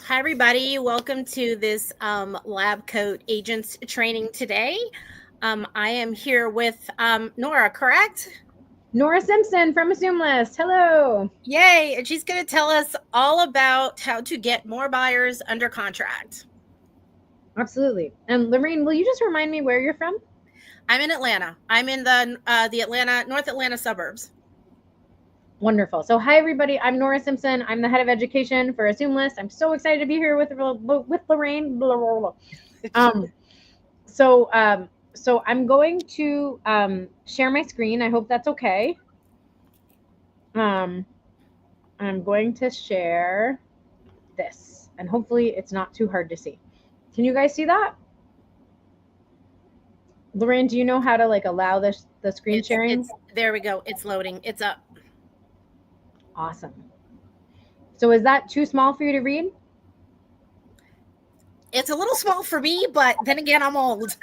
Hi, everybody. Welcome to this lab coat agents training today. I am here with Nora, correct? Nora Simpson from AssumeList. Hello. Yay. And she's going to tell us all about how to get more buyers under contract. Absolutely. And Lorraine, will you just remind me where you're from? I'm in Atlanta. I'm in the North Atlanta suburbs. Wonderful. So hi, everybody. I'm Nora Simpson. I'm the head of education for AssumeList. I'm so excited to be here with Lorraine. So I'm going to share my screen. I hope that's okay. I'm going to share this, and hopefully it's not too hard to see. Can you guys see that? Lorraine, do you know how to allow the screen sharing? There we go. It's loading. It's up. Awesome. So is that too small for you to read? It's a little small for me, but then again, I'm old.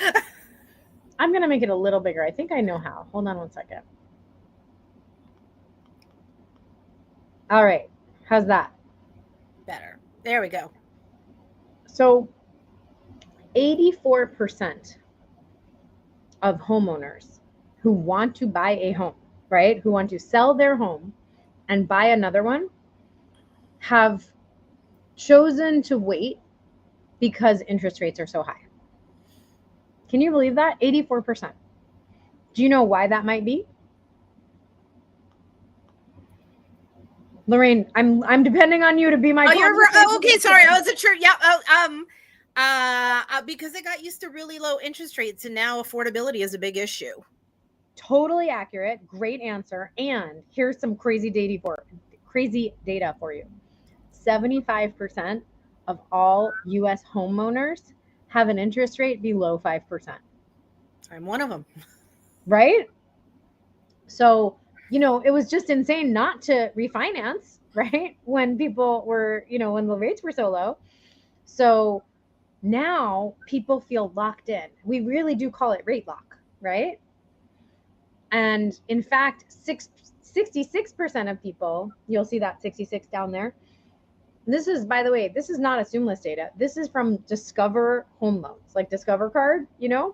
I'm going to make it a little bigger. I think I know how. Hold on one second. All right. How's that? Better. There we go. So 84% of homeowners who want to buy a home, right, who want to sell their home and buy another one, have chosen to wait because interest rates are so high. Can you believe that? 84%. Do you know why that might be? Lorraine, I'm depending on you to be my. Oh, you're right. Oh, okay. Sorry, I wasn't sure. Yeah. Because they got used to really low interest rates, and now affordability is a big issue. Totally accurate. Great answer. And here's some crazy data for you. 75% of all U.S. homeowners have an interest rate below 5%. I'm one of them. Right? So, it was just insane not to refinance, right? When people were, when the rates were so low. So now people feel locked in. We really do call it rate lock, right? And in fact, 66% of people, you'll see that 66 down there. This is, by the way, this is not AssumeList data. This is from Discover Home Loans, like Discover Card, you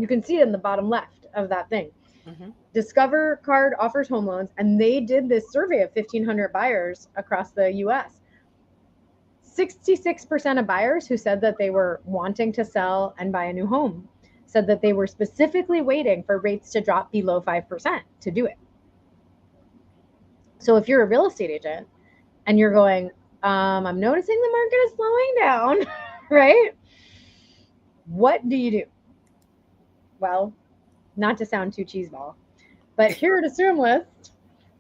can see it in the bottom left of that thing. Mm-hmm. Discover Card offers home loans, and they did this survey of 1,500 buyers across the U.S. 66% of buyers who said that they were wanting to sell and buy a new home said that they were specifically waiting for rates to drop below 5% to do it. So if you're a real estate agent and you're going, I'm noticing the market is slowing down, right? What do you do? Well, not to sound too cheeseball, but here at AssumeList,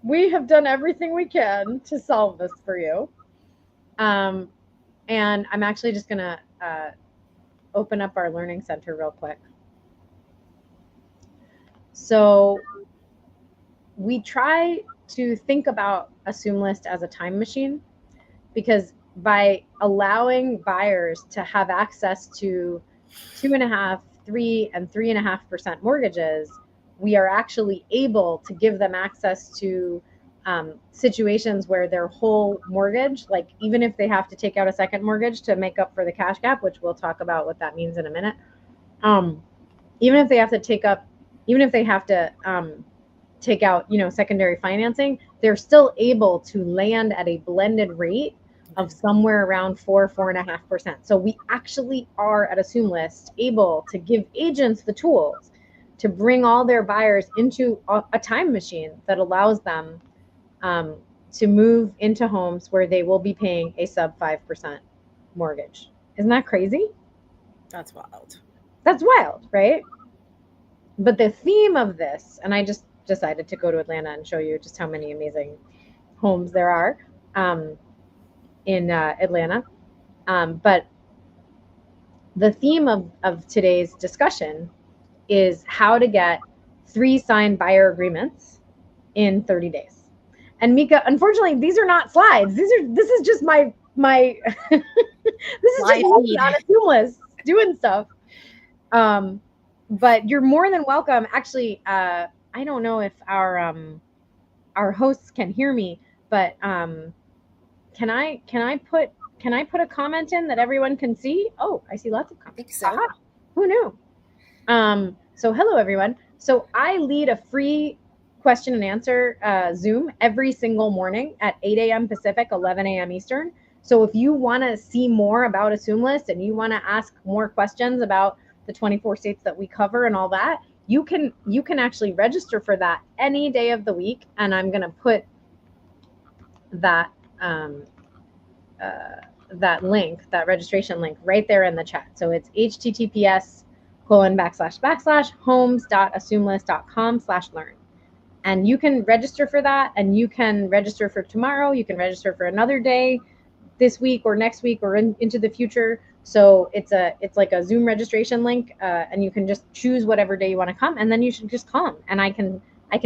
we have done everything we can to solve this for you. And I'm actually just going to open up our learning center real quick. So we try to think about AssumeList as a time machine, because by allowing buyers to have access to 2.5%, 3%, and 3.5% mortgages, we are actually able to give them access to situations where their whole mortgage, like even if they have to take out a second mortgage to make up for the cash gap, which we'll talk about what that means in a minute, even if they have to take out, secondary financing, they're still able to land at a blended rate of somewhere around 4.5%. So we actually are at AssumeList able to give agents the tools to bring all their buyers into a time machine that allows them to move into homes where they will be paying a sub 5% mortgage. Isn't that crazy? That's wild. That's wild, right? But the theme of this, and I just decided to go to Atlanta and show you just how many amazing homes there are in Atlanta. But the theme of today's discussion is how to get 3 signed buyer agreements in 30 days. And Mika, unfortunately, these are not slides. This is just my this is just me on AssumeList doing stuff. But you're more than welcome. Actually, I don't know if our hosts can hear me, but can I put can I put a comment in that everyone can see? Oh, I see lots of comments. I think so. Aha, who knew? So hello, everyone. So I lead a free question and answer Zoom every single morning at 8 a.m. Pacific, 11 a.m. Eastern. So if you want to see more about AssumeList and you want to ask more questions about the 24 states that we cover and all that, you can actually register for that any day of the week. And I'm going to put that that link, that registration link, right there in the chat. So it's https://homes.assumelist.com/learn. And you can register for that, and you can register for tomorrow. You can register for another day this week or next week or into the future. So it's like a Zoom registration link, and you can just choose whatever day you want to come, and then you should just come. And I can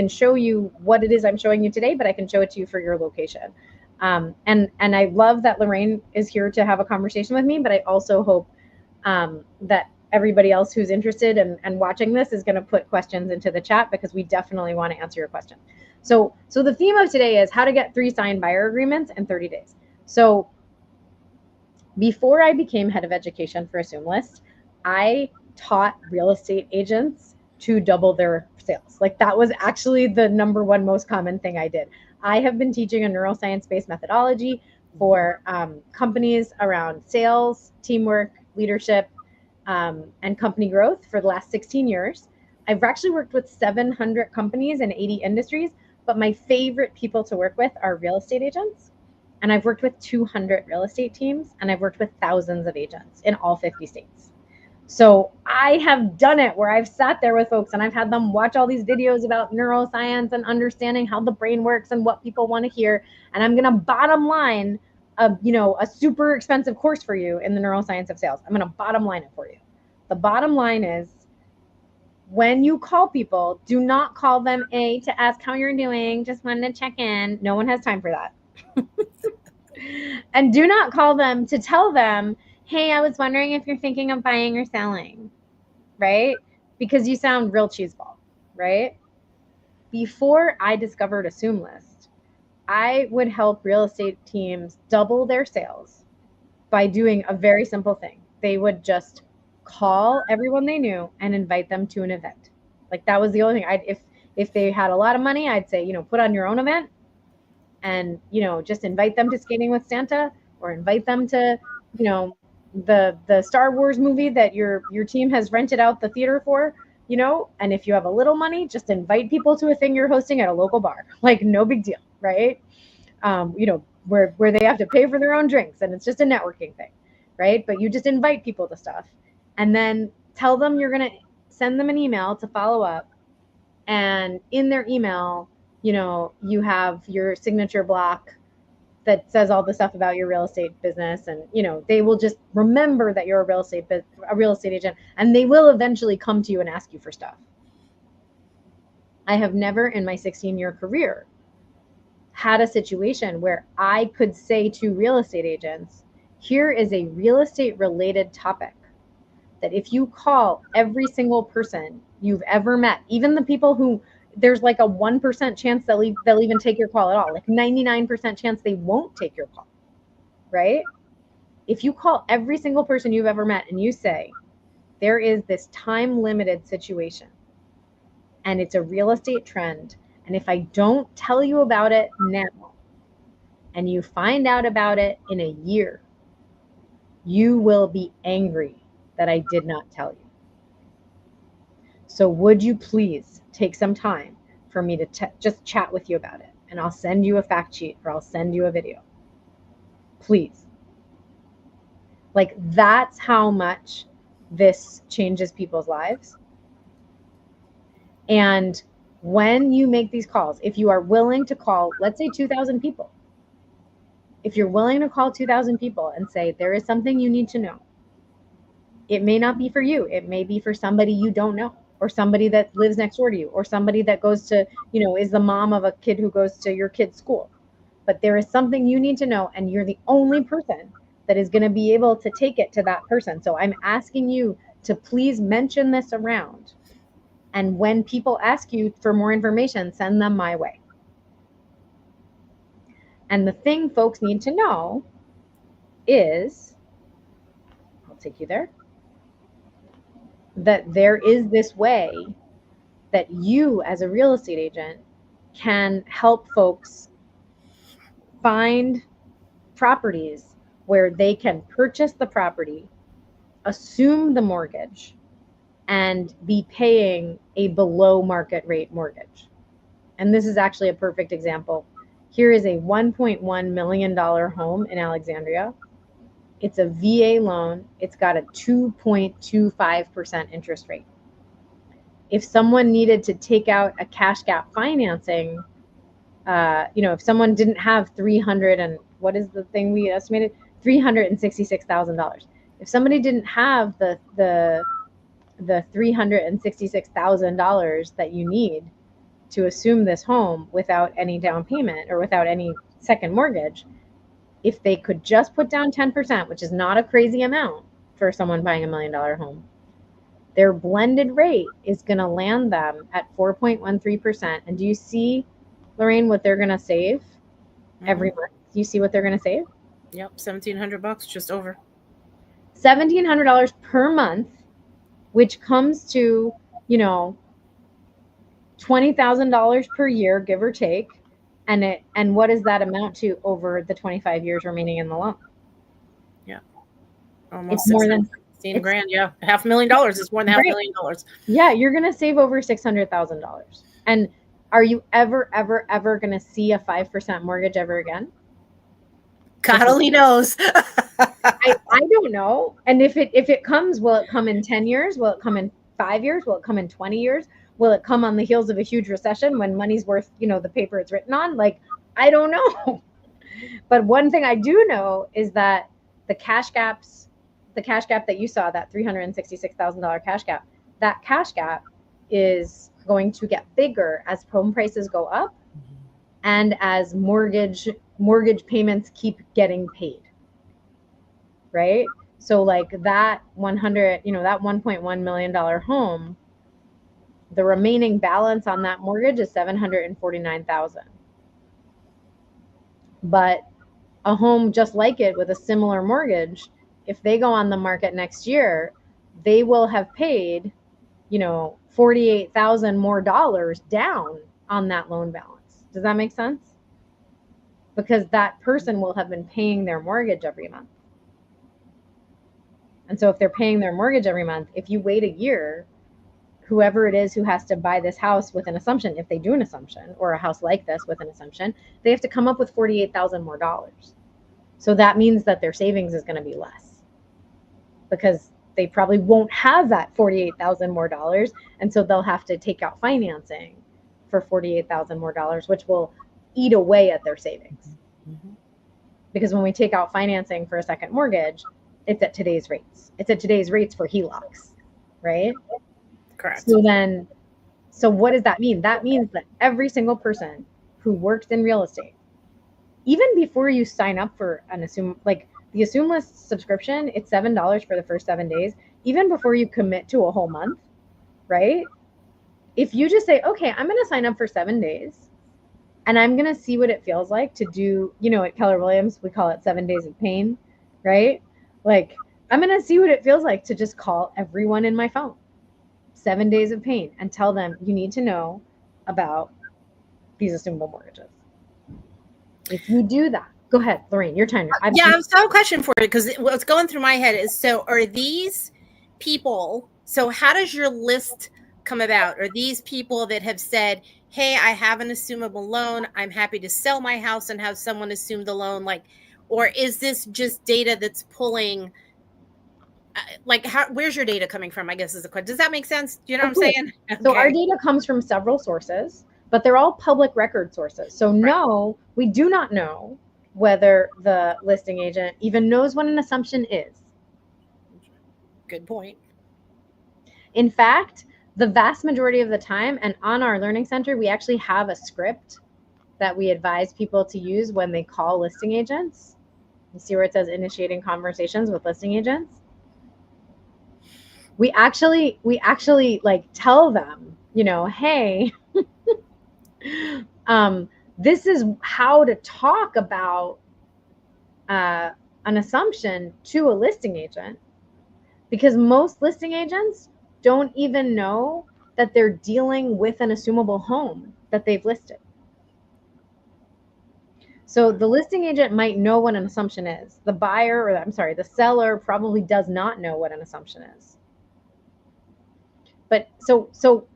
show you what it is I'm showing you today, but I can show it to you for your location. And I love that Lorraine is here to have a conversation with me, but I also hope that everybody else who's interested and watching this is going to put questions into the chat, because we definitely want to answer your question. So the theme of today is how to get 3 signed buyer agreements in 30 days. So before I became head of education for AssumeList, I taught real estate agents to double their sales. Like, that was actually the number one most common thing I did. I have been teaching a neuroscience-based methodology for companies around sales, teamwork, leadership, and company growth for the last 16 years. I've actually worked with 700 companies in 80 industries, but my favorite people to work with are real estate agents. And I've worked with 200 real estate teams, and I've worked with thousands of agents in all 50 states. So I have done it where I've sat there with folks and I've had them watch all these videos about neuroscience and understanding how the brain works and what people want to hear. And I'm going to bottom line a super expensive course for you in the neuroscience of sales. I'm going to bottom line it for you. The bottom line is, when you call people, do not call them to ask how you're doing. Just wanted to check in. No one has time for that. And do not call them to tell them, hey, I was wondering if you're thinking of buying or selling, right? Because you sound real cheeseball, right? Before I discovered AssumeList, I would help real estate teams double their sales by doing a very simple thing. They would just call everyone they knew and invite them to an event. Like, that was the only thing. If they had a lot of money, I'd say, put on your own event, and just invite them to Skating with Santa, or invite them to the Star Wars movie that your team has rented out the theater for. And if you have a little money, just invite people to a thing you're hosting at a local bar. Like, no big deal, right? Where they have to pay for their own drinks, and it's just a networking thing, right? But you just invite people to stuff, and then tell them you're going to send them an email to follow up. And in their email, you have your signature block that says all the stuff about your real estate business, and they will just remember that you're a real estate agent, and they will eventually come to you and ask you for stuff. I have never in my 16-year career had a situation where I could say to real estate agents, here is a real estate related topic that if you call every single person you've ever met, even the people who there's like a 1% chance they'll even take your call at all, like 99% chance they won't take your call, right? If you call every single person you've ever met and you say, there is this time limited situation and it's a real estate trend, and if I don't tell you about it now and you find out about it in a year, you will be angry that I did not tell you. So would you please take some time for me to just chat with you about it? And I'll send you a fact sheet, or I'll send you a video. Please. Like, that's how much this changes people's lives. And when you make these calls, if you are willing to call, let's say 2,000 people, if you're willing to call 2,000 people and say, there is something you need to know, it may not be for you. It may be for somebody you don't know, or somebody that lives next door to you, or somebody that goes to, is the mom of a kid who goes to your kid's school. But there is something you need to know, and you're the only person that is going to be able to take it to that person. So I'm asking you to please mention this around. And when people ask you for more information, send them my way. And the thing folks need to know is, I'll take you there, that there is this way that you as a real estate agent can help folks find properties where they can purchase the property, assume the mortgage, and be paying a below market rate mortgage. And this is actually a perfect example. Here is a $1.1 million home in Alexandria. It's a VA loan. It's got a 2.25% interest rate. If someone needed to take out a cash gap financing, if someone didn't have 300 and what is the thing we estimated? $366,000. If somebody didn't have the $366,000 that you need to assume this home without any down payment or without any second mortgage, if they could just put down 10%, which is not a crazy amount for someone buying $1 million home, their blended rate is going to land them at 4.13%. And do you see, Lorraine, what they're going to save every month? Do you see what they're going to save? Yep, $1,700, just over $1,700 per month, which comes to, $20,000 per year, give or take. And what does that amount to over the 25 years remaining in the loan? Yeah, almost it's more than $16,000. Yeah, $500,000 is more than $500,000. Yeah, you're gonna save over $600,000. And are you ever gonna see a 5% mortgage ever again? God only knows. I don't know. And if it comes, will it come in 10 years? Will it come in 5 years? Will it come in 20 years? Will it come on the heels of a huge recession when money's worth, the paper it's written on? Like, I don't know. But one thing I do know is that the cash gap that you saw, that $366,000 cash gap, that cash gap is going to get bigger as home prices go up and as mortgage payments keep getting paid. Right? So like that that $1.1 million home, the remaining balance on that mortgage is $749,000. But a home just like it with a similar mortgage, if they go on the market next year, they will have paid, $48,000 more dollars down on that loan balance. Does that make sense? Because that person will have been paying their mortgage every month. And so if they're paying their mortgage every month, if you wait a year, whoever it is who has to buy this house with an assumption, if they do an assumption, or a house like this with an assumption, they have to come up with $48,000 more dollars. So that means that their savings is going to be less because they probably won't have that $48,000 more dollars. And so they'll have to take out financing for $48,000 more dollars, which will eat away at their savings. Mm-hmm. Because when we take out financing for a second mortgage, it's at today's rates. It's at today's rates for HELOCs, right? Correct. So what does that mean? That means that every single person who works in real estate, even before you sign up for the AssumeList subscription, it's $7 for the first 7 days. Even before you commit to a whole month, right? If you just say, okay, I'm going to sign up for 7 days and I'm going to see what it feels like to do, at Keller Williams, we call it 7 days of pain, right? Like, I'm going to see what it feels like to just call everyone in my phone, 7 days of pain, and tell them you need to know about these assumable mortgages. If you do that, go ahead, Lorraine, your time. I have a question for you because what's going through my head is, so are these people, so how does your list come about? Are these people that have said, hey, I have an assumable loan, I'm happy to sell my house and have someone assume the loan, or is this just data that's pulling, where's your data coming from, I guess is the question. Does that make sense? Do you know what I'm saying? Okay. So our data comes from several sources, but they're all public record sources. So no, we do not know whether the listing agent even knows what an assumption is. Good point. In fact, the vast majority of the time, and on our learning center, we actually have a script that we advise people to use when they call listing agents. You see where it says initiating conversations with listing agents? We actually tell them, hey, this is how to talk about an assumption to a listing agent, because most listing agents don't even know that they're dealing with an assumable home that they've listed. So the listing agent might know what an assumption is. The buyer, or I'm sorry, the seller probably does not know what an assumption is. But so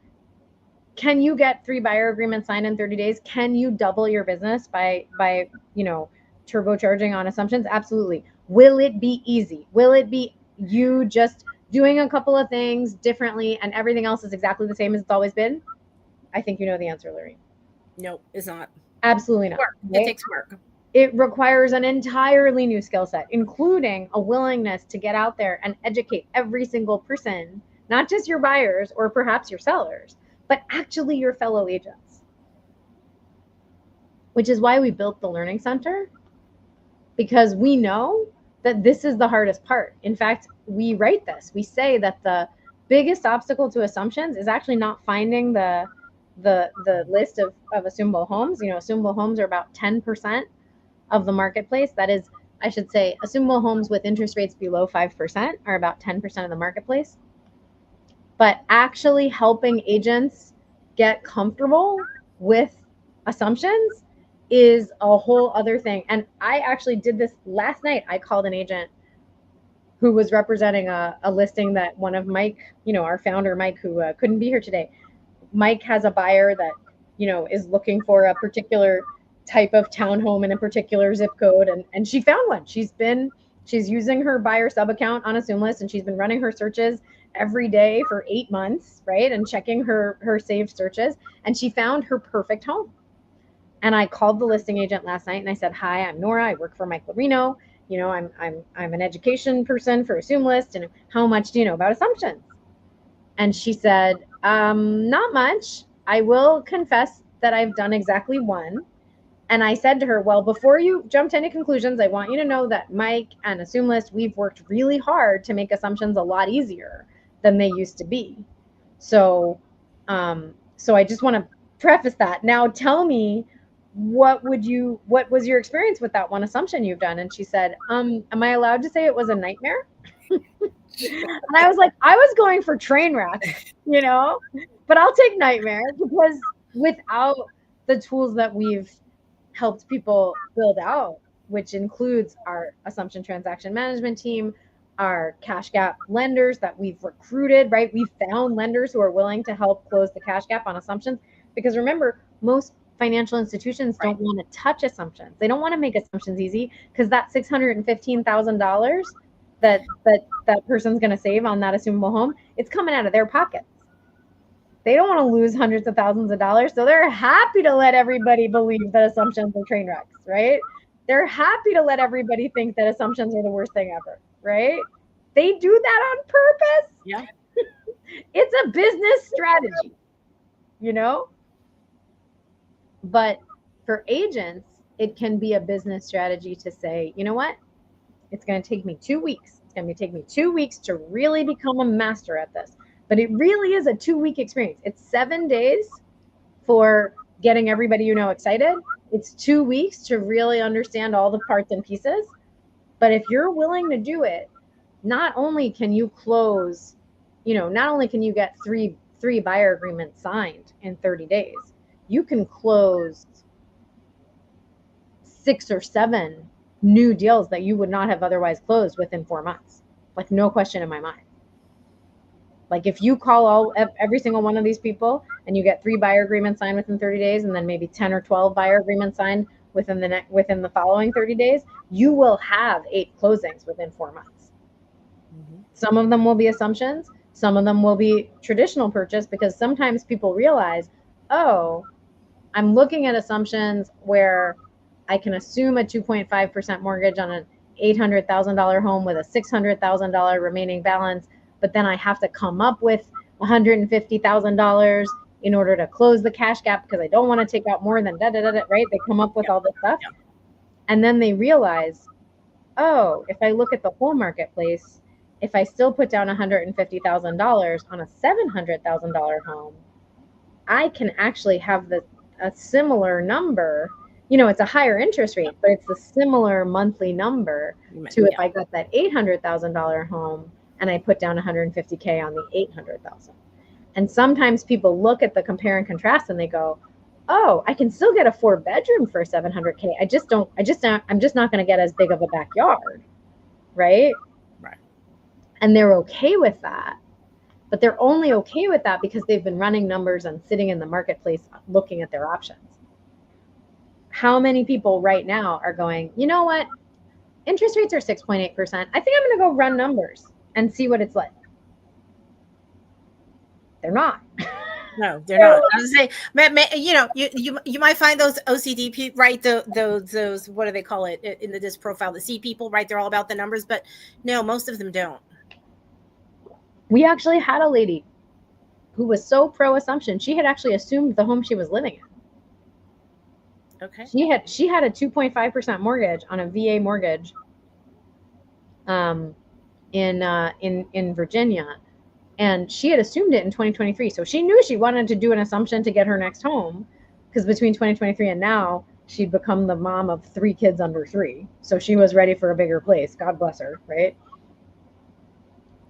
can you get 3 buyer agreements signed in 30 days? Can you double your business by turbocharging on assumptions? Absolutely. Will it be easy? Will it be you just doing a couple of things differently and everything else is exactly the same as it's always been? I think you know the answer, Lorraine. No, it's not. Absolutely not. Work. Right? It takes work. It requires an entirely new skill set, including a willingness to get out there and educate every single person, not just your buyers or perhaps your sellers, but actually your fellow agents. Which is why we built the Learning Center, because we know that this is the hardest part. In fact, we write this. We say that the biggest obstacle to assumptions is actually not finding the list of assumable homes. Assumable homes are about 10% of the marketplace. That is, I should say, assumable homes with interest rates below 5% are about 10% of the marketplace. But actually helping agents get comfortable with assumptions is a whole other thing. And I actually did this last night. I called an agent who was representing a listing that one of Mike, our founder, Mike, who couldn't be here today. Mike has a buyer that, is looking for a particular type of townhome in a particular zip code. And she found one. She's using her buyer sub account on AssumeList, and she's been running her searches every day for 8 months, right? And checking her saved searches. And she found her perfect home. And I called the listing agent last night and I said, "Hi, I'm Nora. I work for Mike Lorino. I'm an education person for AssumeList. And how much do you know about assumptions?" And she said, "Not much. I will confess that I've done exactly one." And I said to her, "Well, before you jump to any conclusions, I want you to know that Mike and AssumeList, we've worked really hard to make assumptions a lot easier than they used to be. So I just want to preface that. Now tell me, what was your experience with that one assumption you've done?" And she said, "Am I allowed to say it was a nightmare?" And I was like, I was going for train wreck, but I'll take nightmare, because without the tools that we've helped people build out, which includes our assumption transaction management team, our cash gap lenders that we've recruited, right? We've found lenders who are willing to help close the cash gap on assumptions, because remember, most financial institutions don't want to touch assumptions. They don't want to make assumptions easy, because that $615,000 that person's going to save on that assumable home, it's coming out of their pockets. They don't want to lose hundreds of thousands of dollars, so they're happy to let everybody believe that assumptions are train wrecks, right? They're happy to let everybody think that assumptions are the worst thing ever, right? They do that on purpose. Yeah. It's a business strategy, But for agents, it can be a business strategy to say, you know what? It's going to take me 2 weeks. It's going to take me 2 weeks to really become a master at this. But it really is a 2-week experience. It's 7 days for getting everybody excited. It's 2 weeks to really understand all the parts and pieces. But if you're willing to do it, not only can you close, not only can you get three buyer agreements signed in 30 days, you can close 6 or 7 new deals that you would not have otherwise closed within 4 months. Like, no question in my mind. Like, if you call every single one of these people and you get 3 buyer agreements signed within 30 days, and then maybe 10 or 12 buyer agreements signed within the following 30 days, you will have 8 closings within 4 months. Mm-hmm. Some of them will be assumptions. Some of them will be traditional purchase, because sometimes people realize, oh, I'm looking at assumptions where I can assume a 2.5% mortgage on an $800,000 home with a $600,000 remaining balance, but then I have to come up with $150,000 in order to close the cash gap, because I don't want to take out more than right? They come up with all this stuff. And then they realize, oh, if I look at the whole marketplace, if I still put down $150,000 on a $700,000 home, I can actually have a similar number it's a higher interest rate, but it's a similar monthly number to if I got that $800,000 home and I put down $150K on the $800,000. And sometimes people look at the compare and contrast and they go, oh, I can still get a 4-bedroom for $700K. I'm just not going to get as big of a backyard. Right. And they're okay with that. But they're only okay with that because they've been running numbers and sitting in the marketplace looking at their options. How many people right now are going, you know what? Interest rates are 6.8%. I think I'm going to go run numbers and see what it's like. They're not. No, they're not. I was say, you might find those OCD people, right? Those what do they call it in the disc profile? The C people, right? They're all about the numbers, but no, most of them don't. We actually had a lady who was so pro assumption, she had actually assumed the home she was living in. Okay. She had a 2.5% mortgage on a VA mortgage in Virginia, and she had assumed it in 2023. So she knew she wanted to do an assumption to get her next home, because between 2023 and now she'd become the mom of 3 kids under 3. So she was ready for a bigger place. God bless her, right?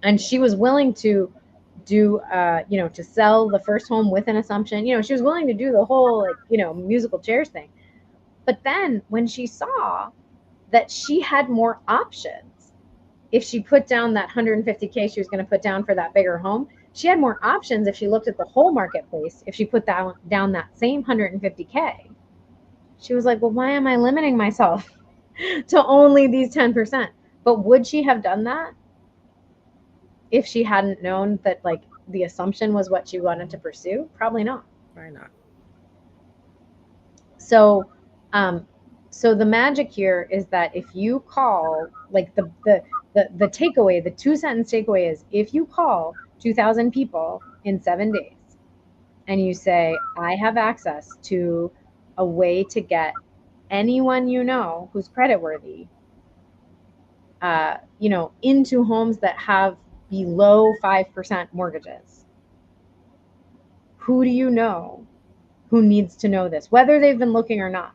And she was willing to do, to sell the first home with an assumption. She was willing to do the whole, musical chairs thing. But then when she saw that she had more options, if she put down that $150K she was going to put down for that bigger home, she had more options if she looked at the whole marketplace. If she put down that same $150K, she was like, well, why am I limiting myself to only these 10%? But would she have done that if she hadn't known that the assumption was what she wanted to pursue? Probably not. Why not? So the magic here is that if you call, the takeaway, the 2-sentence takeaway is, if you call 2,000 people in 7 days and you say, I have access to a way to get anyone who's creditworthy, into homes that have below 5% mortgages. Who do you know who needs to know this, whether they've been looking or not?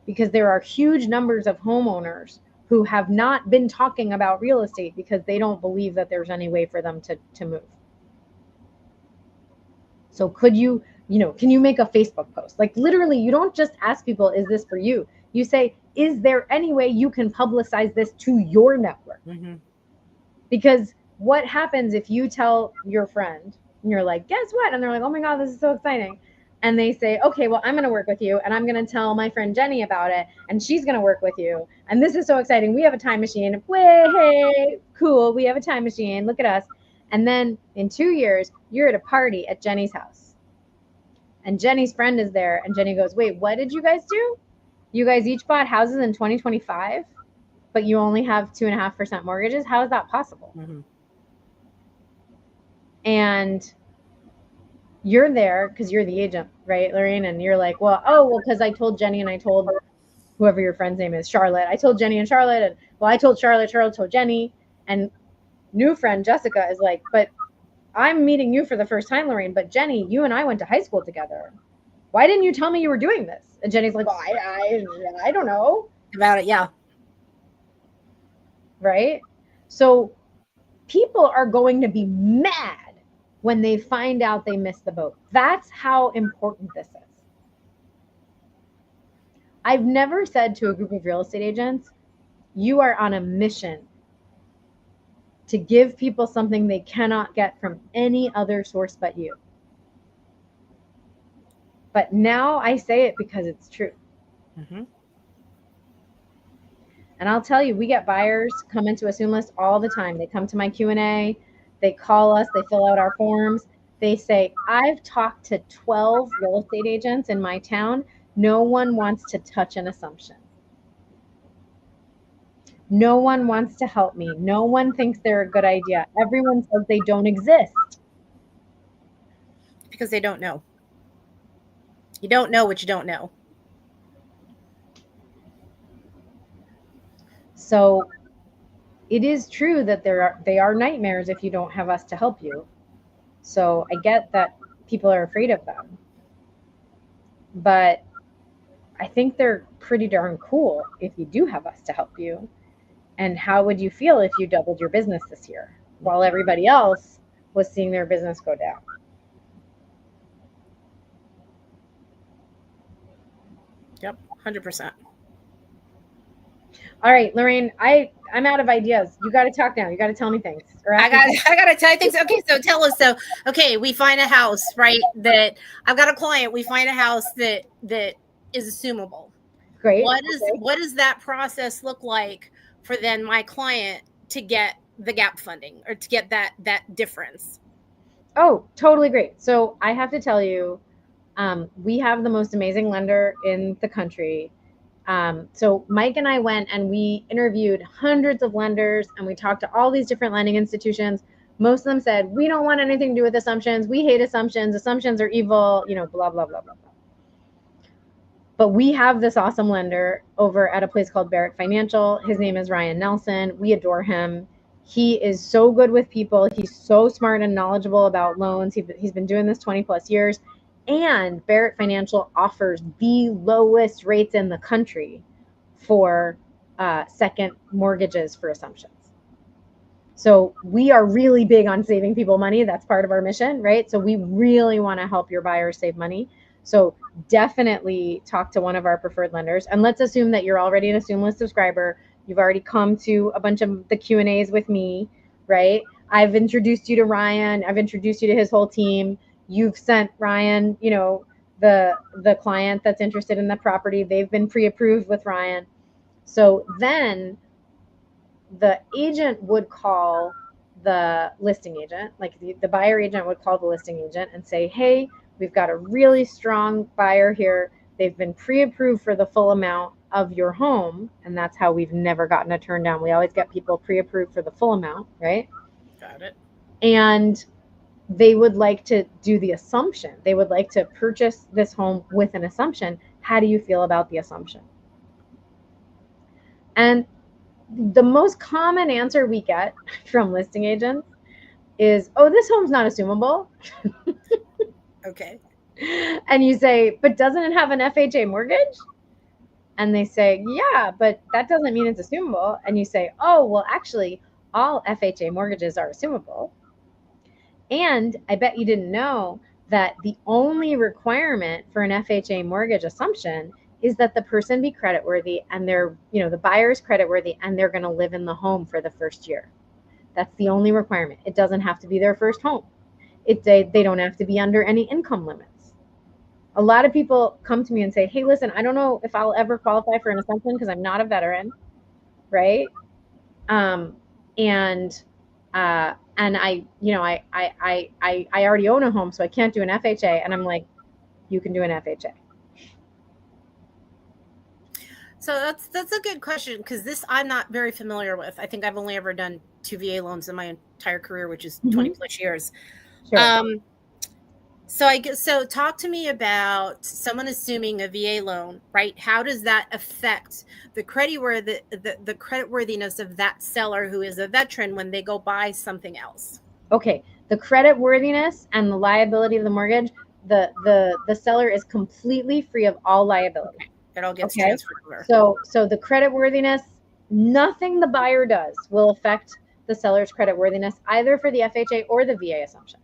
Because there are huge numbers of homeowners who have not been talking about real estate because they don't believe that there's any way for them to move. So can you make a Facebook post? Literally, you don't just ask people, is this for you? You say, is there any way you can publicize this to your network? Mm-hmm. Because what happens if you tell your friend and you're like, guess what? And they're like, oh my God, this is so exciting. And they say, okay, well, I'm going to work with you and I'm going to tell my friend Jenny about it and she's going to work with you. And this is so exciting. We have a time machine. Way, hey, cool. We have a time machine. Look at us. And then in 2 years, you're at a party at Jenny's house. And Jenny's friend is there. And Jenny goes, wait, what did you guys do? You guys each bought houses in 2025, but you only have 2.5% mortgages? How is that possible? Mm-hmm. And you're there because you're the agent, right, Lorraine? And you're like, well, because I told Jenny and I told whoever your friend's name is, Charlotte. I told Jenny and Charlotte, and I told Charlotte told Jenny, and new friend Jessica is like, but I'm meeting you for the first time, Lorraine, but Jenny, you and I went to high school together. Why didn't you tell me you were doing this? And Jenny's like, well, I don't know about it. Yeah. Right? So people are going to be mad when they find out they missed the boat. That's how important this is. I've never said to a group of real estate agents, you are on a mission to give people something they cannot get from any other source but you. But now I say it because it's true. Mm-hmm. And I'll tell you, we get buyers come into AssumeList all the time. They come to my Q&A, they call us, they fill out our forms. They say, I've talked to 12 real estate agents in my town. No one wants to touch an assumption. No one wants to help me. No one thinks they're a good idea. Everyone says they don't exist. Because they don't know. You don't know what you don't know. So it is true that they are nightmares if you don't have us to help you. So I get that people are afraid of them. But I think they're pretty darn cool if you do have us to help you. And how would you feel if you doubled your business this year while everybody else was seeing their business go down? Yep, 100%. All right, Lorraine, I'm out of ideas. You got to talk now. You got to tell me things. I gotta tell you things. Okay, so tell us. So, okay, we find a house, right? That I've got a client. We find a house that is assumable. Great. What does that process look like for then my client to get the gap funding or to get that difference? Oh, totally great. So I have to tell you, we have the most amazing lender in the country. So Mike and I went and we interviewed hundreds of lenders and we talked to all these different lending institutions. Most of them said, we don't want anything to do with assumptions. We hate assumptions. Assumptions are evil, blah, blah, blah, blah, blah. But we have this awesome lender over at a place called Barrett Financial. His name is Ryan Nelson. We adore him. He is so good with people. He's so smart and knowledgeable about loans. He's been doing this 20 plus years. And Barrett Financial offers the lowest rates in the country for second mortgages for assumptions. So we are really big on saving people money. That's part of our mission, right? So we really want to help your buyers save money. So definitely talk to one of our preferred lenders. And let's assume that you're already an AssumeList subscriber. You've already come to a bunch of the Q&As with me, right? I've introduced you to Ryan. I've introduced you to his whole team. You've sent Ryan, the client that's interested in the property. They've been pre-approved with Ryan. So then the agent would call the listing agent, like the buyer agent would call the listing agent and say, hey, we've got a really strong buyer here. They've been pre-approved for the full amount of your home. And that's how we've never gotten a turn down. We always get people pre-approved for the full amount, right? Got it. And they would like to do the assumption. They would like to purchase this home with an assumption. How do you feel about the assumption? And the most common answer we get from listing agents is, oh, this home's not assumable. Okay. And you say, but doesn't it have an FHA mortgage? And they say, yeah, but that doesn't mean it's assumable. And you say, oh, well, actually, all FHA mortgages are assumable. And I bet you didn't know that the only requirement for an FHA mortgage assumption is that the person be creditworthy and they're, the buyer's creditworthy and they're going to live in the home for the first year. That's the only requirement. It doesn't have to be their first home. They don't have to be under any income limits. A lot of people come to me and say, hey, listen, I don't know if I'll ever qualify for an assumption because I'm not a veteran, right? And I already own a home, so I can't do an FHA. And I'm like, you can do an FHA. So that's a good question because this I'm not very familiar with. I think I've only ever done 2 VA loans in my entire career, which is 20 plus years. Sure. So talk to me about someone assuming a VA loan, right? How does that affect the creditworthiness of that seller who is a veteran when they go buy something else? Okay, the creditworthiness and the liability of the mortgage, the seller is completely free of all liability. Okay. It all gets transferred over. So the creditworthiness, nothing the buyer does will affect the seller's creditworthiness either for the FHA or the VA assumption.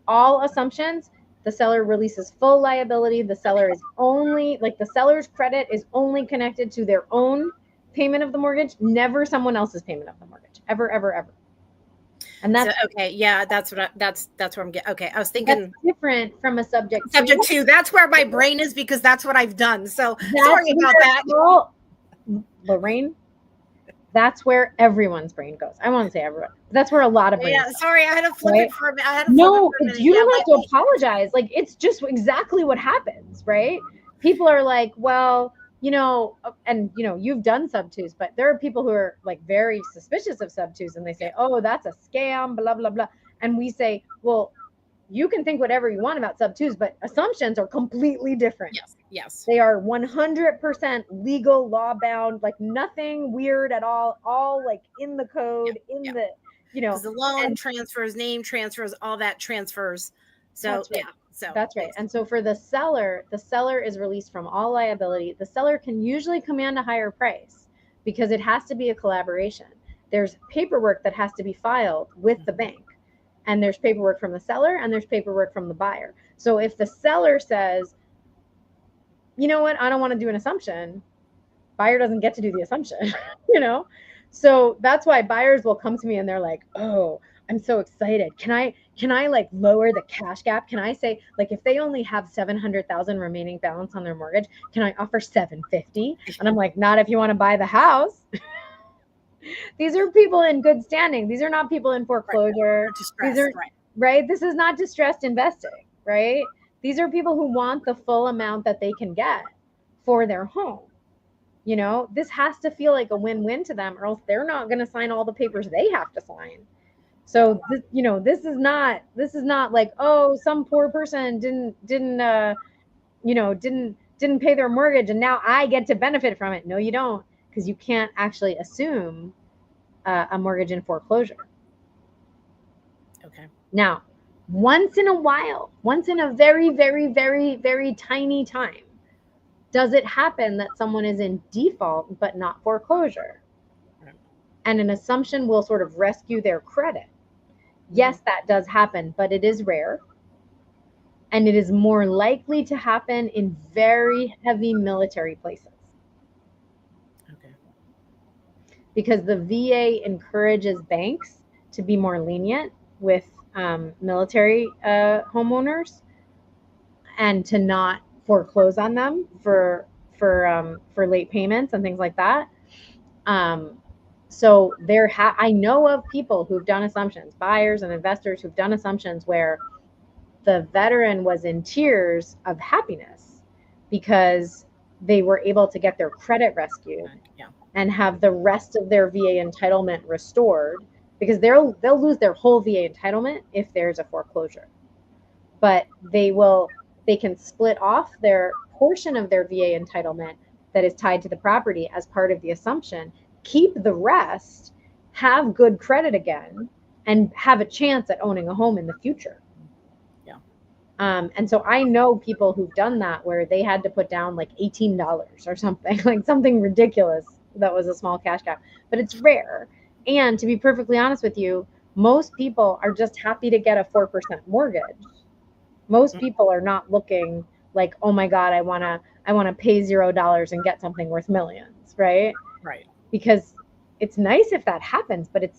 All assumptions, the seller releases full liability. The seller is only, the seller's credit is only connected to their own payment of the mortgage, never someone else's payment of the mortgage, ever, ever, ever. And that's okay. Yeah, that's where I'm getting. Okay, I was thinking that's different from a subject two. That's where my brain is because that's what I've done. So sorry about that. Lorraine, that's where everyone's brain goes. I won't say everyone, but that's where a lot of brains. Yeah, sorry, I had to flip it for a minute. No, you don't have to apologize. It's just exactly what happens, right? People are like, well, and you've done sub-twos, but there are people who are very suspicious of sub-twos and they say, oh, that's a scam, blah, blah, blah. And we say, well, you can think whatever you want about sub-twos, but assumptions are completely different. Yes. They are 100% legal, law-bound, nothing weird at all in the code, the, the loan transfers, name transfers, all that transfers. So, So that's right. And so for the seller is released from all liability. The seller can usually command a higher price because it has to be a collaboration. There's paperwork that has to be filed with the bank, and there's paperwork from the seller and there's paperwork from the buyer. So if the seller says, you know what, I don't want to do an assumption, buyer doesn't get to do the assumption, you know? So that's why buyers will come to me and they're like, oh, I'm so excited. Can I like lower the cash gap? Can I say, like, if they only have 700,000 remaining balance on their mortgage, can I offer 750? And I'm like, not if you want to buy the house. These are people in good standing. These are not people in foreclosure. These are right. This is not distressed investing, right? These are people who want the full amount that they can get for their home. You know, this has to feel like a win-win to them, or else they're not going to sign all the papers they have to sign. So this, you know, this is not like, oh, some poor person didn't pay their mortgage and now I get to benefit from it. No, you don't, because you can't actually assume a mortgage in foreclosure. Okay. Now, once in a while, once in a very, very, very, very tiny time, does it happen that someone is in default but not foreclosure? Right. And an assumption will sort of rescue their credit. Yes, that does happen, but it is rare. And it is more likely to happen in very heavy military places. Okay. Because the VA encourages banks to be more lenient with military homeowners and to not foreclose on them for late payments and things like that. So I know of people who've done assumptions, buyers and investors who've done assumptions where the veteran was in tears of happiness because they were able to get their credit rescued and have the rest of their VA entitlement restored, because they'll lose their whole VA entitlement if there's a foreclosure. But they can split off their portion of their VA entitlement that is tied to the property as part of the assumption, keep the rest, have good credit again, and have a chance at owning a home in the future. Yeah. And so I know people who've done that where they had to put down like $18 or something, like something ridiculous that was a small cash gap, but it's rare. And to be perfectly honest with you, most people are just happy to get a 4% mortgage. Most people are not looking like, oh my God, I want to pay $0 and get something worth millions, right? Right. Because it's nice if that happens, but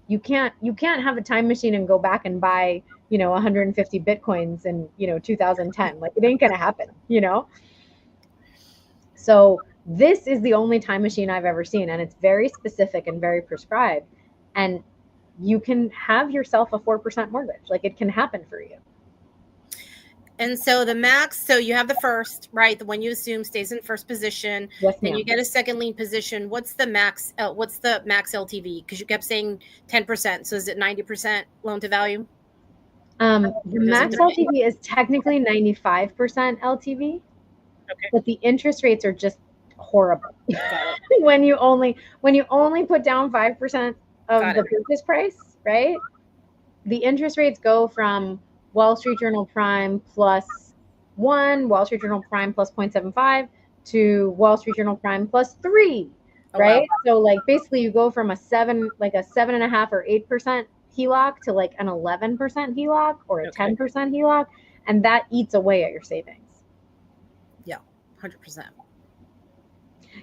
you can't have a time machine and go back and buy, 150 Bitcoins in, 2010. Like, it ain't going to happen, So this is the only time machine I've ever seen, and it's very specific and very prescribed. And you can have yourself a 4% mortgage. Like, it can happen for you. And so the max, so you have the first, right? The one you assume stays in first position. Yes, then ma'am. you get a second lien position. What's the max LTV? Because you kept saying 10%. So is it 90% loan to value? The max LTV is technically 95% LTV, okay, but the interest rates are just horrible. when you only put down 5% of the purchase price, right? The interest rates go from Wall Street Journal Prime plus 1, Wall Street Journal Prime plus 0.75 to Wall Street Journal Prime plus 3, right? Wow. So like basically you go from a 7.5 or 8% HELOC to like an 11% HELOC or a 10% HELOC, and that eats away at your savings. Yeah, 100%.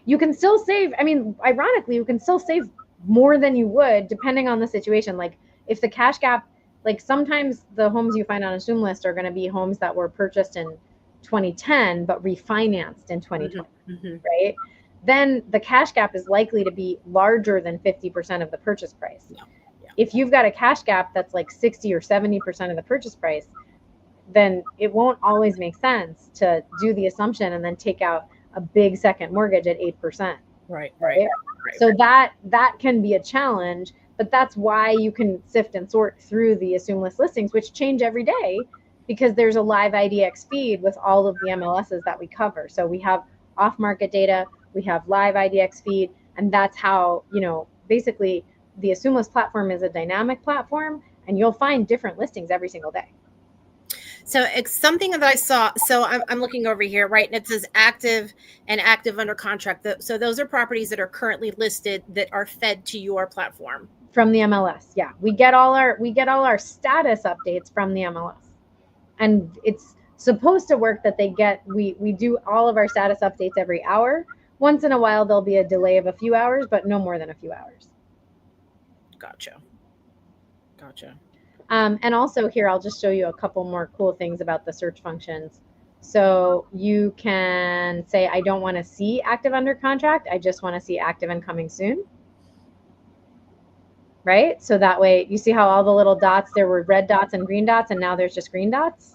You can still save. I mean, ironically, you can still save more than you would depending on the situation. Like if the cash gap, like sometimes the homes you find on AssumeList are going to be homes that were purchased in 2010 but refinanced in 2020, right? Then the cash gap is likely to be larger than 50% of the purchase price. Yeah. If you've got a cash gap that's like 60 or 70% of the purchase price, then it won't always make sense to do the assumption and then take out a big second mortgage at 8%. Right. So that can be a challenge, but that's why you can sift and sort through the AssumeList listings, which change every day because there's a live IDX feed with all of the MLSs that we cover. So we have off-market data, we have live IDX feed, and that's how, basically the AssumeList platform is a dynamic platform, and you'll find different listings every single day. So it's something that I saw. So I'm looking over here, right? And it says active and active under contract. So those are properties that are currently listed that are fed to your platform. From the MLS. Yeah. We get all our status updates from the MLS. And it's supposed to work that we do all of our status updates every hour. Once in a while there'll be a delay of a few hours, but no more than a few hours. Gotcha. And also here, I'll just show you a couple more cool things about the search functions. So you can say, I don't want to see active under contract. I just want to see active and coming soon. Right? So that way, you see how all the little dots, there were red dots and green dots, and now there's just green dots.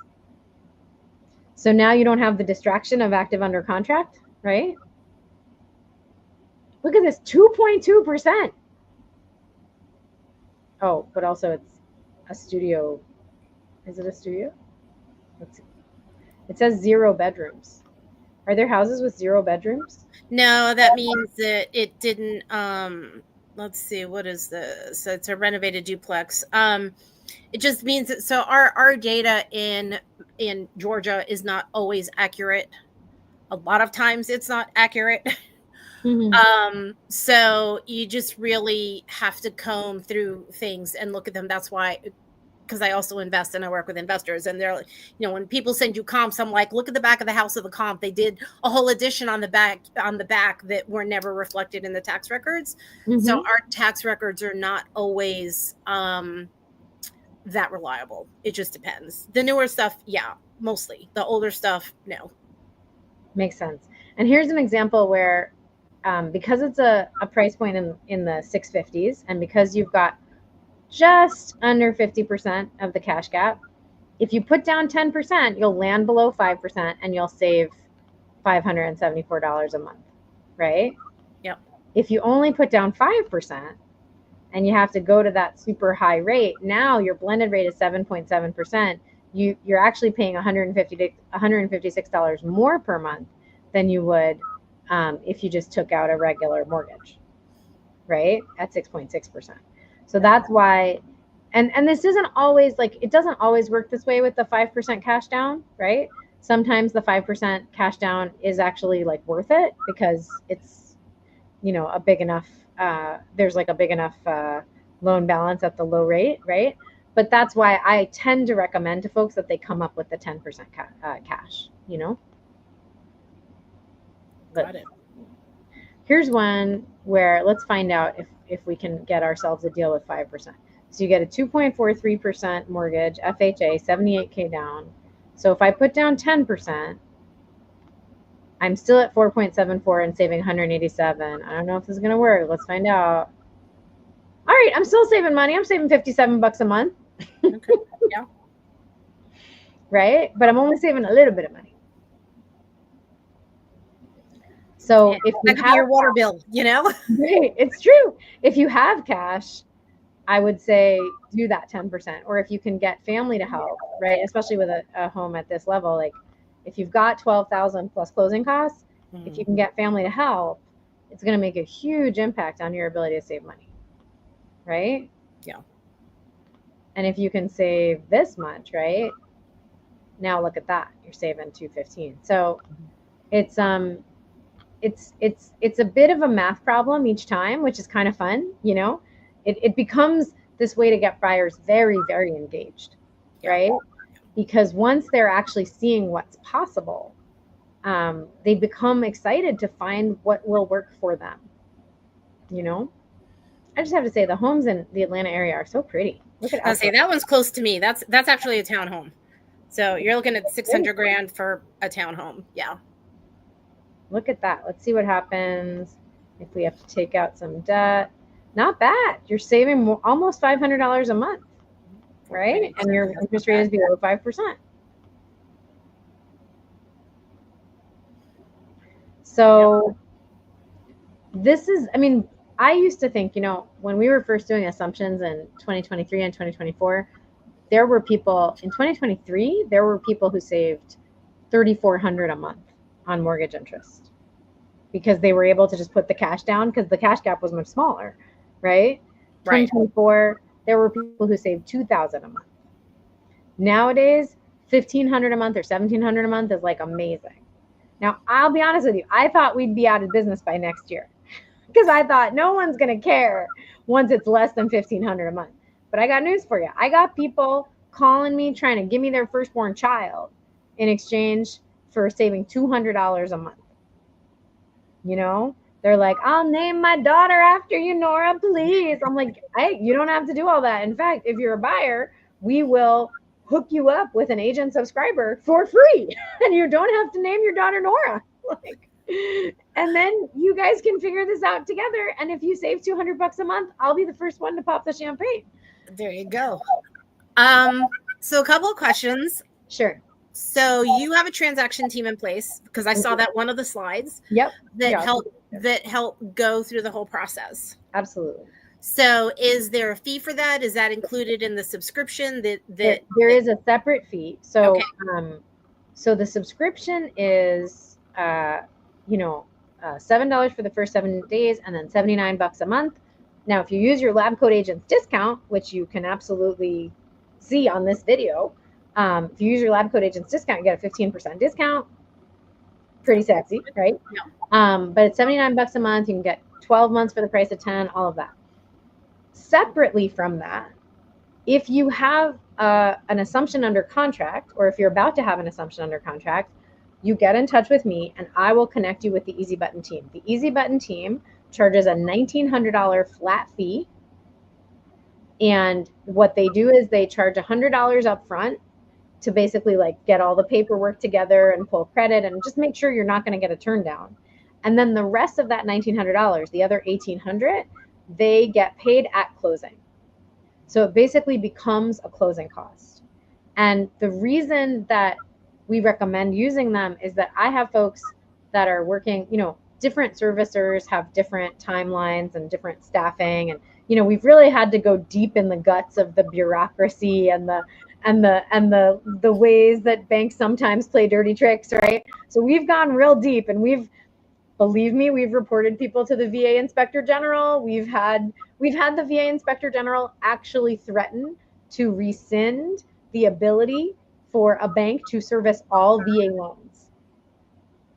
So now you don't have the distraction of active under contract, right? Look at this, 2.2%. Oh, but also it's a studio. Is it a studio? Let's see. It says 0 bedrooms. Are there houses with 0 bedrooms? No, that means that it didn't. Let's see, what is this? So it's a renovated duplex. It just means that so our data in Georgia is not always accurate. A lot of times it's not accurate. So you just really have to comb through things and look at them. That's why, because I also invest and I work with investors, and they're like, when people send you comps, I'm like, look at the back of the house of the comp. They did a whole addition on the back that were never reflected in the tax records. So our tax records are not always that reliable. It just depends. The newer stuff, yeah, mostly. The older stuff, no. Makes sense. And here's an example where because it's a price point in the 650s, and because you've got just under 50% of the cash gap, if you put down 10%, you'll land below 5% and you'll save $574 a month, right? Yep. If you only put down 5% and you have to go to that super high rate, now your blended rate is 7.7%. You're actually paying $156 more per month than you would if you just took out a regular mortgage, right? At 6.6%. So that's why, and this isn't always like, it doesn't always work this way with the 5% cash down, right? Sometimes the 5% cash down is actually like worth it because it's, a big enough, there's like a big enough loan balance at the low rate, right? But that's why I tend to recommend to folks that they come up with the 10% cash, Got it. Here's one where let's find out if we can get ourselves a deal with 5%. So you get a 2.43% mortgage, FHA, 78K down. So if I put down 10%, I'm still at 4.74 and saving 187. I don't know if this is going to work. Let's find out. All right, I'm still saving money. I'm saving $57 a month. Okay. Yeah. Right? But I'm only saving a little bit of money. So if you have your water bill, Right, it's true. If you have cash, I would say do that 10%. Or if you can get family to help, right? Especially with a home at this level, like if you've got $12,000 plus closing costs, if you can get family to help, it's going to make a huge impact on your ability to save money, right? Yeah. And if you can save this much, right? Now look at that, you're saving $215. So it's a bit of a math problem each time, which is kind of fun. It becomes this way to get buyers very, very engaged, right? Because once they're actually seeing what's possible, they become excited to find what will work for them. I just have to say the homes in the Atlanta area are so pretty. Look at I'll say that one's close to me. That's actually a townhome. So you're looking at $600,000 for a townhome. Yeah. Look at that. Let's see what happens if we have to take out some debt. Not bad. You're saving almost $500 a month, right? And your interest rate is below 5%. So this is, I used to think, when we were first doing assumptions in 2023 and 2024, there were people in 2023, there were people who saved $3,400 a month on mortgage interest because they were able to just put the cash down because the cash gap was much smaller, right? 2024, there were people who saved $2,000 a month. Nowadays, $1,500 a month or $1,700 a month is like amazing. Now, I'll be honest with you. I thought we'd be out of business by next year because I thought no one's going to care once it's less than $1,500 a month. But I got news for you. I got people calling me trying to give me their firstborn child in exchange for saving $200 a month. You know, they're like, I'll name my daughter after you, Nora, please. I'm like, hey, you don't have to do all that. In fact, if you're a buyer, we will hook you up with an agent subscriber for free. And you don't have to name your daughter Nora. Like, and then you guys can figure this out together. And if you save $200 a month, I'll be the first one to pop the champagne. There you go. So a couple of questions. Sure. So you have a transaction team in place, because I saw that one of the slides. Yep. That help go through the whole process. Absolutely. So is there a fee for that? Is that included in the subscription? There is a separate fee. So so the subscription is $7 for the first 7 days and then $79 a month. Now, if you use your Lab Coat Agents discount, which you can absolutely see on this video, if you use your Lab Coat Agents discount, you get a 15% discount. Pretty sexy, right? Yeah. But it's $79 a month. You can get 12 months for the price of 10, all of that. Separately from that, if you have an assumption under contract, or if you're about to have an assumption under contract, you get in touch with me and I will connect you with the Easy Button team. The Easy Button team charges a $1,900 flat fee. And what they do is they charge $100 up front to basically like get all the paperwork together and pull credit and just make sure you're not going to get a turn down. And then the rest of that $1,900, the other $1,800, they get paid at closing. So it basically becomes a closing cost. And the reason that we recommend using them is that I have folks that are working, different servicers have different timelines and different staffing. And, we've really had to go deep in the guts of the bureaucracy and the ways that banks sometimes play dirty tricks, right? So we've gone real deep, and believe me, we've reported people to the VA Inspector General. We've had the VA Inspector General actually threaten to rescind the ability for a bank to service all VA loans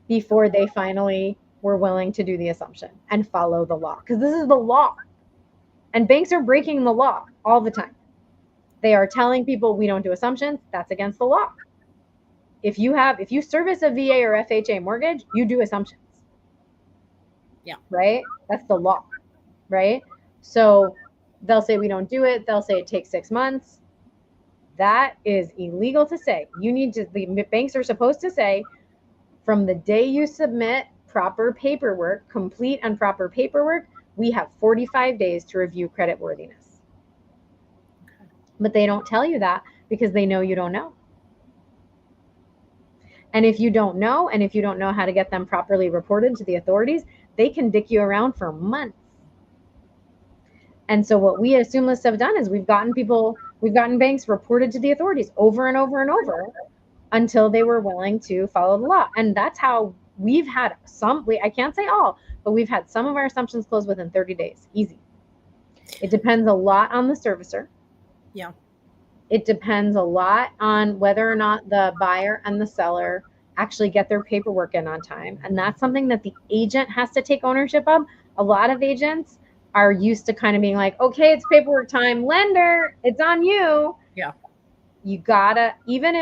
before they finally were willing to do the assumption and follow the law. Because this is the law. And banks are breaking the law all the time. They are telling people we don't do assumptions. That's against the law. If you service a VA or FHA mortgage, you do assumptions. Yeah. Right? That's the law. Right? So they'll say we don't do it. They'll say it takes 6 months. That is illegal to say. The banks are supposed to say, from the day you submit proper paperwork, complete and proper paperwork, we have 45 days to review creditworthiness. Okay. But they don't tell you that because they know you don't know. And if you don't know, and if you don't know how to get them properly reported to the authorities, they can dick you around for months. And so what we at AssumeList have done is we've gotten banks reported to the authorities over and over and over until they were willing to follow the law. And that's how we've had I can't say all, but we've had some of our assumptions closed within 30 days. Easy. It depends a lot on the servicer. Yeah. It depends a lot on whether or not the buyer and the seller actually get their paperwork in on time. And that's something that the agent has to take ownership of. A lot of agents are used to kind of being like, okay, it's paperwork time. Lender, it's on you. Yeah. You gotta, even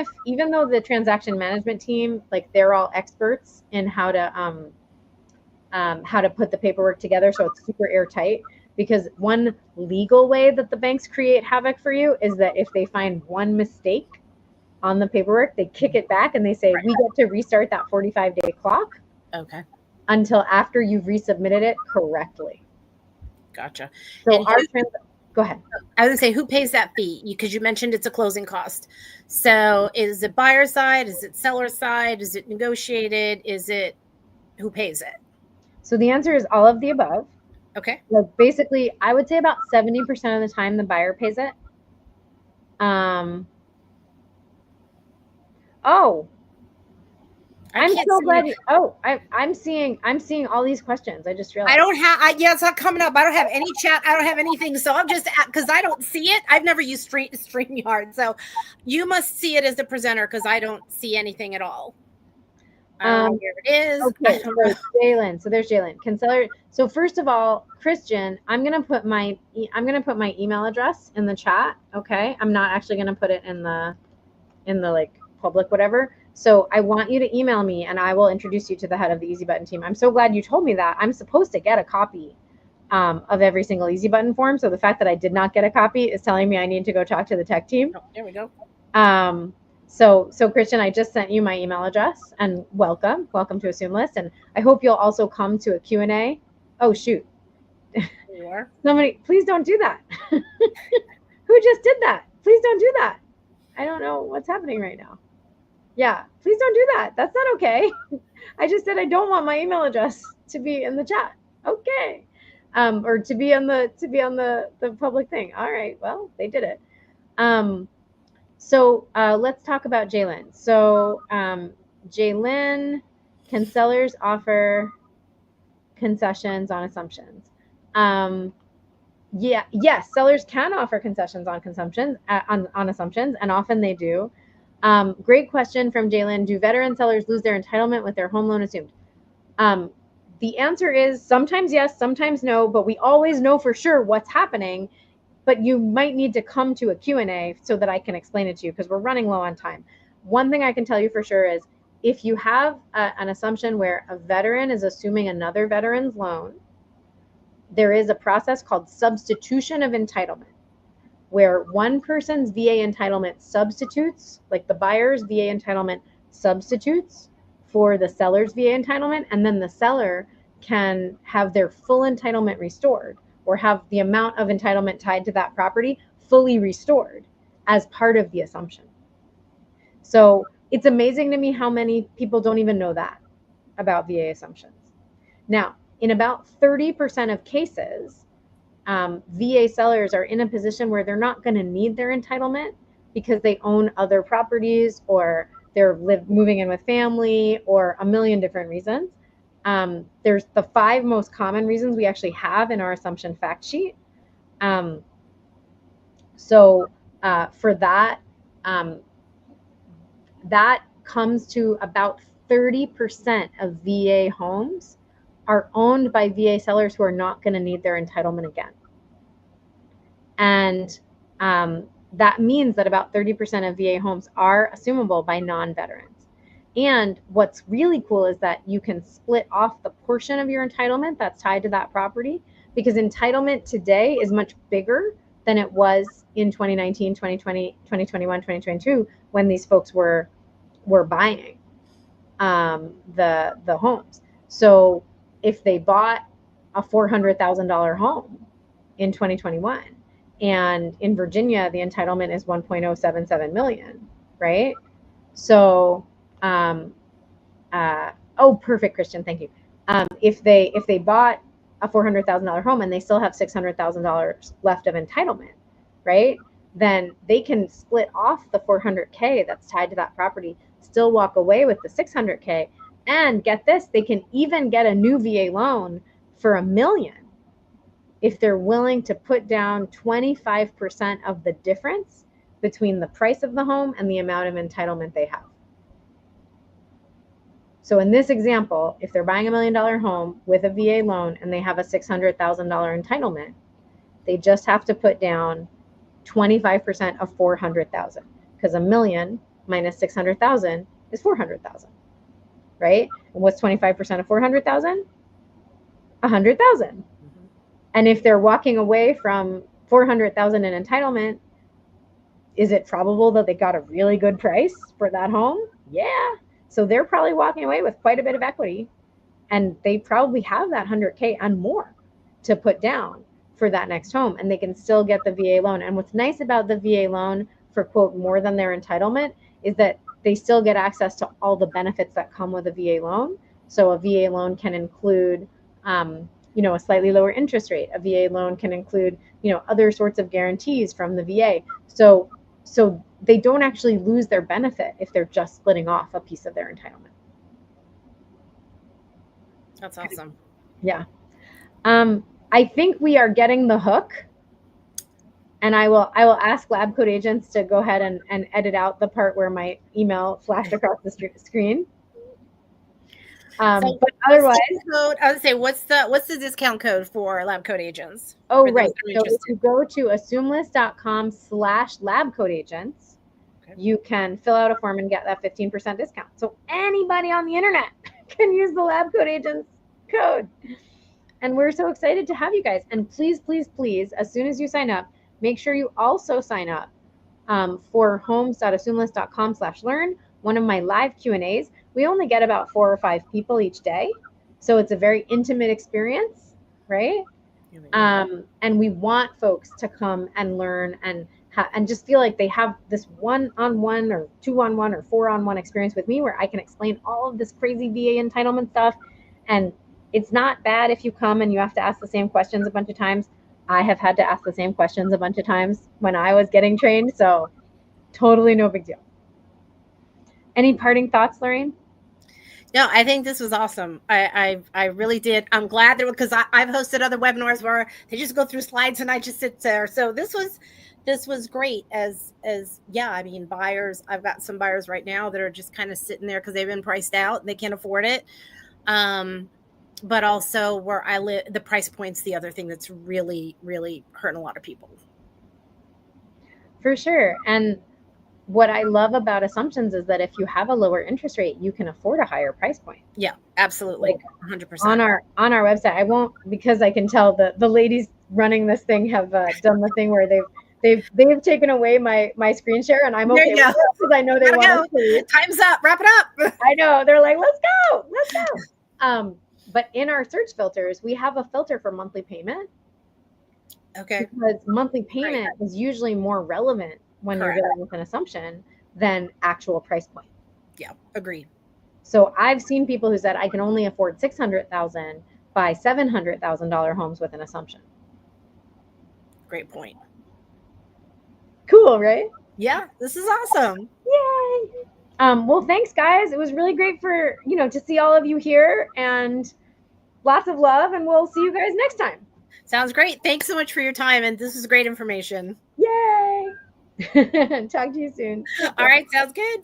though the transaction management team, like they're all experts in how to put the paperwork together so it's super airtight. Because one legal way that the banks create havoc for you is that if they find one mistake on the paperwork, they kick it back and they say, we get to restart that 45-day clock. Okay. Until after you've resubmitted it correctly. Gotcha. So go ahead. I was going to say, who pays that fee? Because you mentioned it's a closing cost. So is it buyer side? Is it seller side? Is it negotiated? Who pays it? So the answer is all of the above. Okay. So basically, I would say about 70% of the time the buyer pays it. I'm can't so see glad. it. I'm seeing all these questions. I just realized. I don't have. Yeah, it's not coming up. I don't have any chat. I don't have anything. So I'm just because I don't see it. I've never used StreamYard, so you must see it as the presenter because I don't see anything at all. I don't know where it is. Okay, so Jalen. So there's Jalen. So first of all, Christian, I'm gonna put my email address in the chat. Okay, I'm not actually gonna put it in the like public whatever. So I want you to email me, and I will introduce you to the head of the Easy Button team. I'm so glad you told me that. I'm supposed to get a copy of every single Easy Button form. So the fact that I did not get a copy is telling me I need to go talk to the tech team. Oh, there we go. So Christian, I just sent you my email address, and welcome to AssumeList, and I hope you'll also come to a Q&A. Oh shoot! Somebody, please don't do that. Who just did that? Please don't do that. I don't know what's happening right now. Yeah, please don't do that. That's not okay. I just said I don't want my email address to be in the chat. Okay. Or to be on the public thing. All right. Well, they did it. So let's talk about Jalen. So Jalen, can sellers offer concessions on assumptions? Yes, sellers can offer concessions on on assumptions, and often they do. Great question from Jalen. Do veteran sellers lose their entitlement with their home loan assumed? The answer is sometimes yes, sometimes no, but we always know for sure what's happening. But you might need to come to a Q&A so that I can explain it to you because we're running low on time. One thing I can tell you for sure is if you have an assumption where a veteran is assuming another veteran's loan, there is a process called substitution of entitlement, where one person's VA entitlement substitutes, like the buyer's VA entitlement substitutes for the seller's VA entitlement, and then the seller can have their full entitlement restored or have the amount of entitlement tied to that property fully restored as part of the assumption. So it's amazing to me how many people don't even know that about VA assumptions. Now, in about 30% of cases, VA sellers are in a position where they're not going to need their entitlement because they own other properties or they're moving in with family or a million different reasons. There's the 5 most common reasons we actually have in our assumption fact sheet. So for that, that comes to about 30% of VA homes are owned by VA sellers who are not going to need their entitlement again. And that means that about 30% of VA homes are assumable by non-veterans. And what's really cool is that you can split off the portion of your entitlement that's tied to that property, because entitlement today is much bigger than it was in 2019, 2020, 2021, 2022, when these folks were buying the homes. So if they bought a $400,000 home in 2021, and in Virginia the entitlement is 1.077 million, right? So perfect, Christian, thank you. If they bought a $400,000 home and they still have $600,000 left of entitlement, right, then they can split off the $400K that's tied to that property, still walk away with the $600K, and get this, they can even get a new VA loan for $1 million if they're willing to put down 25% of the difference between the price of the home and the amount of entitlement they have. So in this example, if they're buying $1 million home with a VA loan and they have a $600,000 entitlement, they just have to put down 25% of 400,000, because $1 million minus 600,000 is 400,000, right? And what's 25% of 400,000? 100,000. And if they're walking away from 400,000 in entitlement, is it probable that they got a really good price for that home? Yeah. So they're probably walking away with quite a bit of equity, and they probably have that 100K and more to put down for that next home, and they can still get the VA loan. And what's nice about the VA loan for, quote, more than their entitlement is that they still get access to all the benefits that come with a VA loan. So a VA loan can include a slightly lower interest rate. A VA loan can include, other sorts of guarantees from the VA. So they don't actually lose their benefit if they're just splitting off a piece of their entitlement. That's awesome. Yeah. I think we are getting the hook. And I will ask lab code agents to go ahead and edit out the part where my email flashed across the screen. So but otherwise, code, I would say, what's the discount code for lab code agents? Oh, right. So if you go to AssumeList.com/lab code agents, you can fill out a form and get that 15% discount. So anybody on the internet can use the lab code agents code. And we're so excited to have you guys. And please, please, please, as soon as you sign up, make sure you also sign up for homes.assumelist.com/learn, one of my live Q&As. We only get about 4 or 5 people each day. So it's a very intimate experience, right? And we want folks to come and learn and just feel like they have this one-on-one or 2-on-1 or 4-on-1 experience with me where I can explain all of this crazy VA entitlement stuff. And it's not bad if you come and you have to ask the same questions a bunch of times. I have had to ask the same questions a bunch of times when I was getting trained. So totally no big deal. Any parting thoughts, Lorraine? No, I think this was awesome. I really did. I'm glad that, because I've hosted other webinars where they just go through slides and I just sit there. So this was great. As yeah, I mean, buyers. I've got some buyers right now that are just kind of sitting there because they've been priced out and they can't afford it. But also where I live, the price point's the other thing that's really, really hurting a lot of people. For sure. And what I love about assumptions is that if you have a lower interest rate, you can afford a higher price point. Yeah, absolutely. Like 100%. On our website, I won't, because I can tell the ladies running this thing have done the thing where they've taken away my screen share, and I'm okay with it because I know they want us to leave. Time's up. Wrap it up. I know. They're like, let's go. But in our search filters, we have a filter for monthly payment. Okay. Because monthly payment is usually more relevant when you're dealing with an assumption than actual price point. Yeah, agreed. So I've seen people who said I can only afford $600,000 buy $700,000 homes with an assumption. Great point. Cool, right? Yeah, this is awesome. Yay! Well, thanks, guys. It was really great for to see all of you here, and lots of love. And we'll see you guys next time. Sounds great. Thanks so much for your time, and this is great information. Yay! Talk to you soon. All right, sounds good.